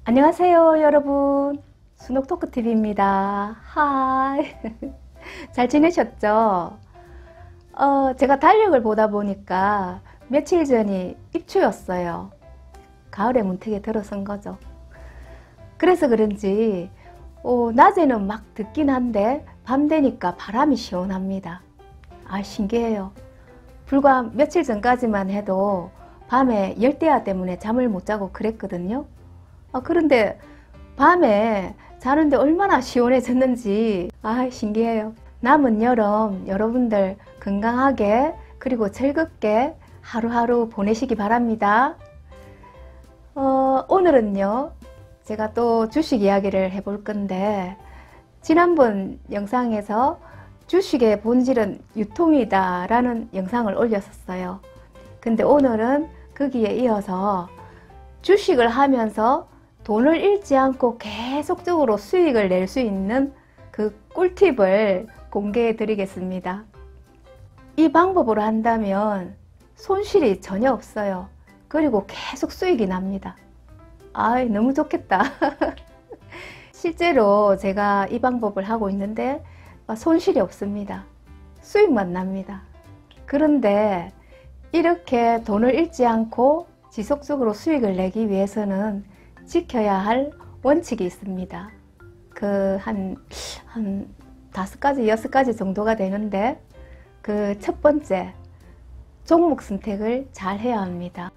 안녕하세요 여러분, 순옥토크TV입니다. 하이. 잘 지내셨죠? 제가 달력을 보다 보니까 며칠 전이 입추였어요. 가을의 문턱에 들어선 거죠. 그래서 그런지 낮에는 막 덥긴 한데 밤 되니까 바람이 시원합니다. 신기해요. 불과 며칠 전까지만 해도 밤에 열대야 때문에 잠을 못 자고 그랬거든요. 그런데 밤에 자는데 얼마나 시원해졌는지 신기해요. 남은 여름 여러분들 건강하게 그리고 즐겁게 하루하루 보내시기 바랍니다. 오늘은요 제가 또 주식 이야기를 해볼 건데, 지난번 영상에서 주식의 본질은 유통이다 라는 영상을 올렸었어요. 근데 오늘은 거기에 이어서 주식을 하면서 돈을 잃지 않고 계속적으로 수익을 낼 수 있는 그 꿀팁을 공개해 드리겠습니다. 이 방법으로 한다면 손실이 전혀 없어요. 그리고 계속 수익이 납니다. 너무 좋겠다. 실제로 제가 이 방법을 하고 있는데 손실이 없습니다. 수익만 납니다. 그런데 이렇게 돈을 잃지 않고 지속적으로 수익을 내기 위해서는 지켜야 할 원칙이 있습니다. 한 5가지, 6가지 정도가 되는데, 그 첫 번째, 종목 선택을 잘 해야 합니다.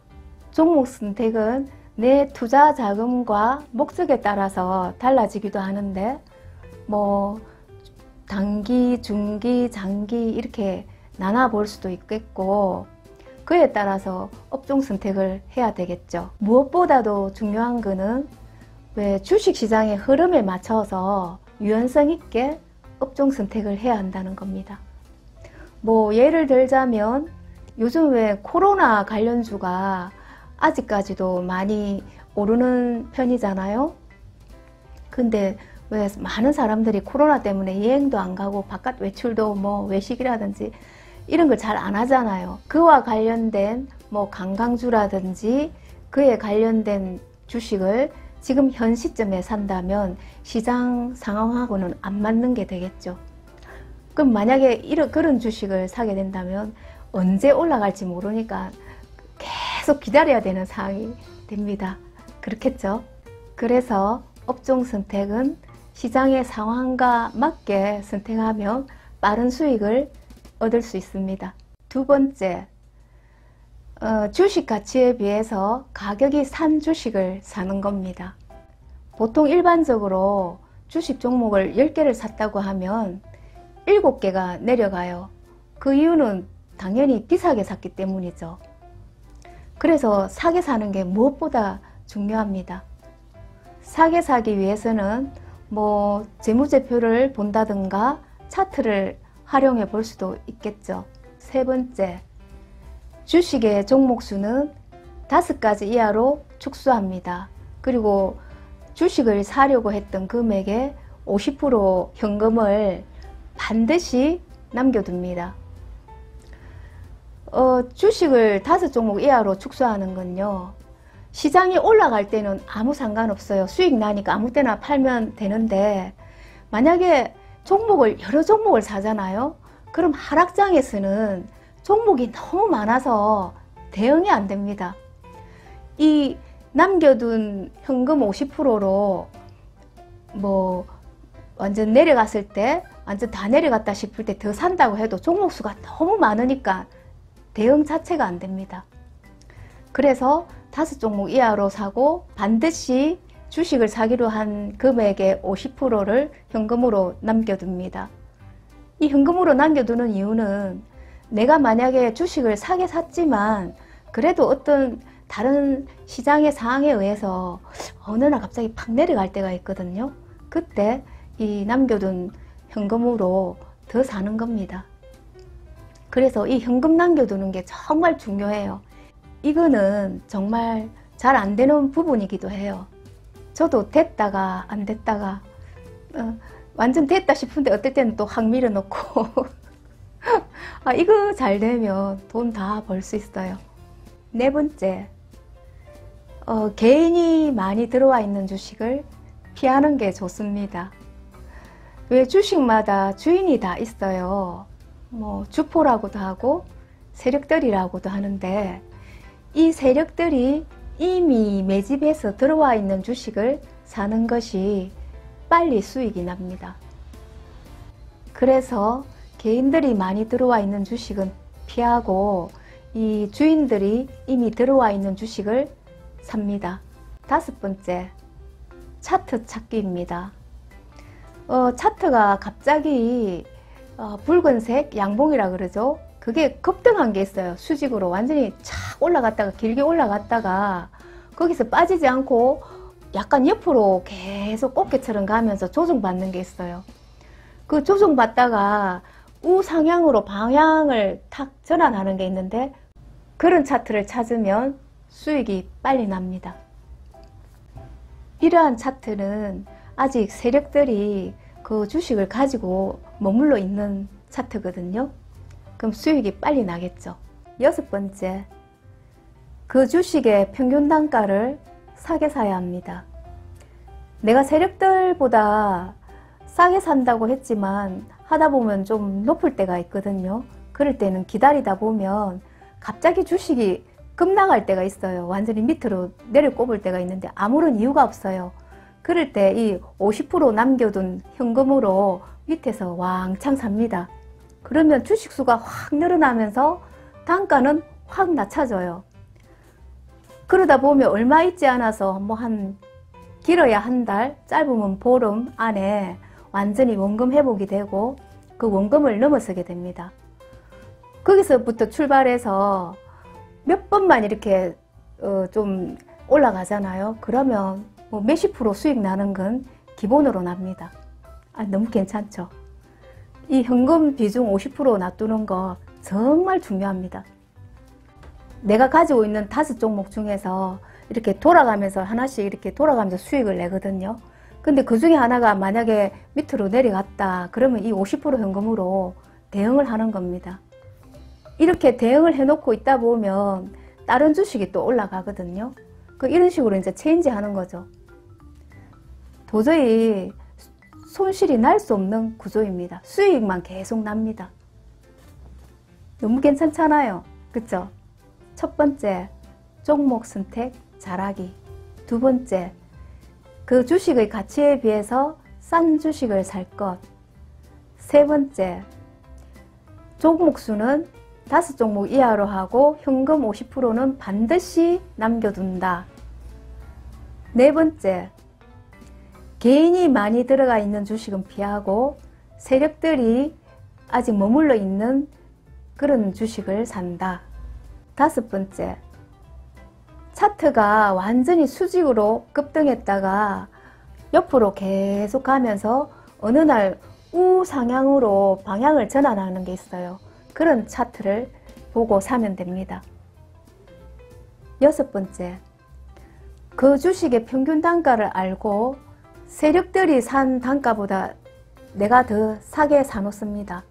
종목 선택은 내 투자 자금과 목적에 따라서 달라지기도 하는데, 단기, 중기, 장기 이렇게 나눠 볼 수도 있겠고, 그에 따라서 업종 선택을 해야 되겠죠. 무엇보다도 중요한 거는 왜 주식시장의 흐름에 맞춰서 유연성 있게 업종 선택을 해야 한다는 겁니다. 예를 들자면 요즘 왜 코로나 관련주가 아직까지도 많이 오르는 편이잖아요. 근데 왜 많은 사람들이 코로나 때문에 여행도 안 가고 바깥 외출도 외식이라든지 이런 걸 잘 안 하잖아요. 그와 관련된 관광주라든지 그에 관련된 주식을 지금 현 시점에 산다면 시장 상황하고는 안 맞는 게 되겠죠. 그럼 만약에 그런 주식을 사게 된다면 언제 올라갈지 모르니까 계속 기다려야 되는 상황이 됩니다. 그렇겠죠? 그래서 업종 선택은 시장의 상황과 맞게 선택하면 빠른 수익을 얻을 수 있습니다. 두 번째, 주식 가치에 비해서 가격이 싼 주식을 사는 겁니다. 보통 일반적으로 주식 종목을 10개를 샀다고 하면 7개가 내려가요. 그 이유는 당연히 비싸게 샀기 때문이죠. 그래서 싸게 사는 게 무엇보다 중요합니다. 싸게 사기 위해서는 재무제표를 본다든가 차트를 활용해 볼 수도 있겠죠. 세 번째, 주식의 종목수는 5가지 이하로 축소합니다. 그리고 주식을 사려고 했던 금액의 50% 현금을 반드시 남겨둡니다. 주식을 5종목 이하로 축소하는 건요, 시장이 올라갈 때는 아무 상관없어요. 수익 나니까 아무 때나 팔면 되는데, 만약에 여러 종목을 사잖아요. 그럼 하락장에서는 종목이 너무 많아서 대응이 안 됩니다. 이 남겨둔 현금 50%로 완전 내려갔을 때, 완전 다 내려갔다 싶을 때 더 산다고 해도 종목 수가 너무 많으니까 대응 자체가 안 됩니다. 그래서 5종목 이하로 사고 반드시 주식을 사기로 한 금액의 50%를 현금으로 남겨둡니다. 이 현금으로 남겨두는 이유는 내가 만약에 주식을 사게 샀지만 그래도 어떤 다른 시장의 상황에 의해서 어느 날 갑자기 팍 내려갈 때가 있거든요. 그때 이 남겨둔 현금으로 더 사는 겁니다. 그래서 이 현금 남겨두는 게 정말 중요해요. 이거는 정말 잘 안 되는 부분이기도 해요. 저도 됐다가 안 됐다가 완전 됐다 싶은데 어떨 때는 또 확 밀어놓고 이거 잘 되면 돈 다 벌 수 있어요. 네 번째, 개인이 많이 들어와 있는 주식을 피하는 게 좋습니다. 왜 주식마다 주인이 다 있어요. 뭐 주포라고도 하고 세력들이라고도 하는데 이 세력들이 이미 매집해서 들어와 있는 주식을 사는 것이 빨리 수익이 납니다. 그래서 개인들이 많이 들어와 있는 주식은 피하고 이 주인들이 이미 들어와 있는 주식을 삽니다. 5번째, 차트 찾기입니다. 차트가 갑자기 붉은색 양봉이라 그러죠. 그게 급등한 게 있어요. 수직으로 완전히 착 올라갔다가 길게 올라갔다가 거기서 빠지지 않고 약간 옆으로 계속 꽃게처럼 가면서 조정받는 게 있어요. 그 조정받다가 우상향으로 방향을 탁 전환하는 게 있는데 그런 차트를 찾으면 수익이 빨리 납니다. 이러한 차트는 아직 세력들이 그 주식을 가지고 머물러 있는 차트거든요. 그럼 수익이 빨리 나겠죠. 6번째, 그 주식의 평균 단가를 싸게 사야 합니다. 내가 세력들보다 싸게 산다고 했지만 하다 보면 좀 높을 때가 있거든요. 그럴 때는 기다리다 보면 갑자기 주식이 급락할 때가 있어요. 완전히 밑으로 내려꼽을 때가 있는데 아무런 이유가 없어요. 그럴 때 이 50% 남겨둔 현금으로 밑에서 왕창 삽니다. 그러면 주식수가 확 늘어나면서 단가는 확 낮아져요. 그러다 보면 얼마 있지 않아서 뭐 길어야 한 달, 짧으면 보름 안에 완전히 원금 회복이 되고 그 원금을 넘어서게 됩니다. 거기서부터 출발해서 몇 번만 이렇게 좀 올라가잖아요. 그러면 뭐 몇십 프로 수익 나는 건 기본으로 납니다. 너무 괜찮죠? 이 현금 비중 50% 놔두는 거 정말 중요합니다. 내가 가지고 있는 5종목 중에서 이렇게 돌아가면서 하나씩 이렇게 돌아가면서 수익을 내거든요. 근데 그 중에 하나가 만약에 밑으로 내려갔다 그러면 이 50% 현금으로 대응을 하는 겁니다. 이렇게 대응을 해놓고 있다 보면 다른 주식이 또 올라가거든요. 이런 식으로 이제 체인지 하는 거죠. 도저히 손실이 날 수 없는 구조입니다. 수익만 계속 납니다. 너무 괜찮잖아요. 그쵸? 첫 번째, 종목 선택 잘하기. 두 번째, 그 주식의 가치에 비해서 싼 주식을 살 것. 세 번째, 종목 수는 5종목 이하로 하고 현금 50%는 반드시 남겨둔다. 네 번째, 개인이 많이 들어가 있는 주식은 피하고 세력들이 아직 머물러 있는 그런 주식을 산다. 5번째, 차트가 완전히 수직으로 급등했다가 옆으로 계속 가면서 어느 날 우상향으로 방향을 전환하는 게 있어요. 그런 차트를 보고 사면 됩니다. 6번째, 그 주식의 평균 단가를 알고 세력들이 산 단가보다 내가 더 싸게 사놓습니다.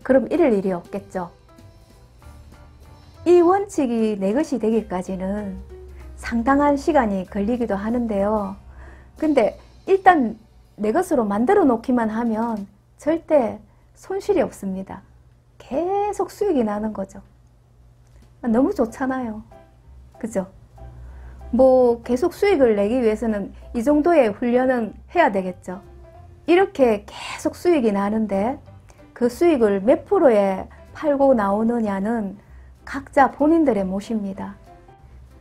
그럼 이럴 일이 없겠죠. 이 원칙이 내 것이 되기까지는 상당한 시간이 걸리기도 하는데요. 근데 일단 내 것으로 만들어 놓기만 하면 절대 손실이 없습니다. 계속 수익이 나는 거죠. 너무 좋잖아요. 그죠? 뭐 계속 수익을 내기 위해서는 이 정도의 훈련은 해야 되겠죠. 이렇게 계속 수익이 나는데 그 수익을 몇 프로에 팔고 나오느냐는 각자 본인들의 몫입니다.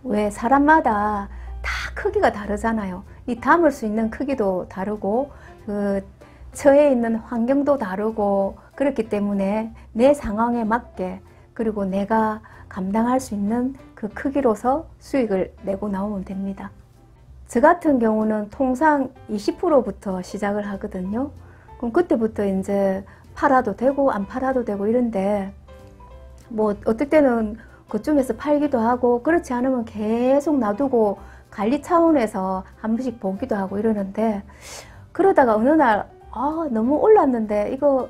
왜 사람마다 다 크기가 다르잖아요. 이 담을 수 있는 크기도 다르고 그 처해 있는 환경도 다르고 그렇기 때문에 내 상황에 맞게 그리고 내가 감당할 수 있는 그 크기로서 수익을 내고 나오면 됩니다. 저 같은 경우는 통상 20%부터 시작을 하거든요. 그럼 그때부터 이제 팔아도 되고 안 팔아도 되고 이런데 뭐 어떨 때는 그쯤에서 팔기도 하고 그렇지 않으면 계속 놔두고 관리 차원에서 한 번씩 보기도 하고 이러는데 그러다가 어느 날 너무 올랐는데 이거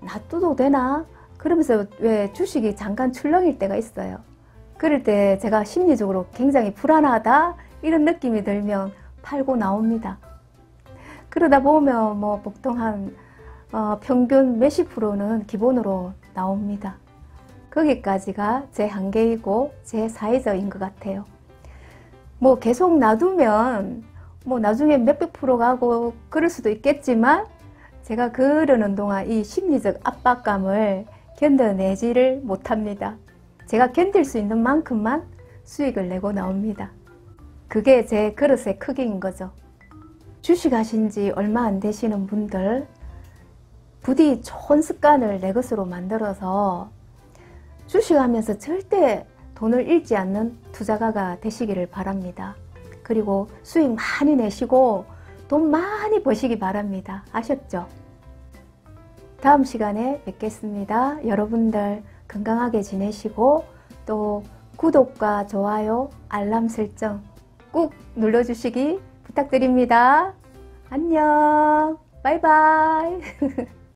놔둬도 되나? 그러면서 왜 주식이 잠깐 출렁일 때가 있어요. 그럴 때 제가 심리적으로 굉장히 불안하다 이런 느낌이 들면 팔고 나옵니다. 그러다 보면 뭐 보통 한 평균 몇십 프로는 기본으로 나옵니다. 거기까지가 제 한계이고 제 사이즈인 것 같아요. 뭐 계속 놔두면 뭐 나중에 몇백 프로 가고 그럴 수도 있겠지만 제가 그러는 동안 이 심리적 압박감을 견뎌내지를 못합니다. 제가 견딜 수 있는 만큼만 수익을 내고 나옵니다. 그게 제 그릇의 크기인 거죠. 주식하신 지 얼마 안 되시는 분들, 부디 좋은 습관을 내 것으로 만들어서 주식하면서 절대 돈을 잃지 않는 투자가가 되시기를 바랍니다. 그리고 수익 많이 내시고 돈 많이 버시기 바랍니다. 아셨죠? 다음 시간에 뵙겠습니다. 여러분들 건강하게 지내시고 또 구독과 좋아요, 알람 설정 꾹 눌러주시기 부탁드립니다. 안녕. 바이바이.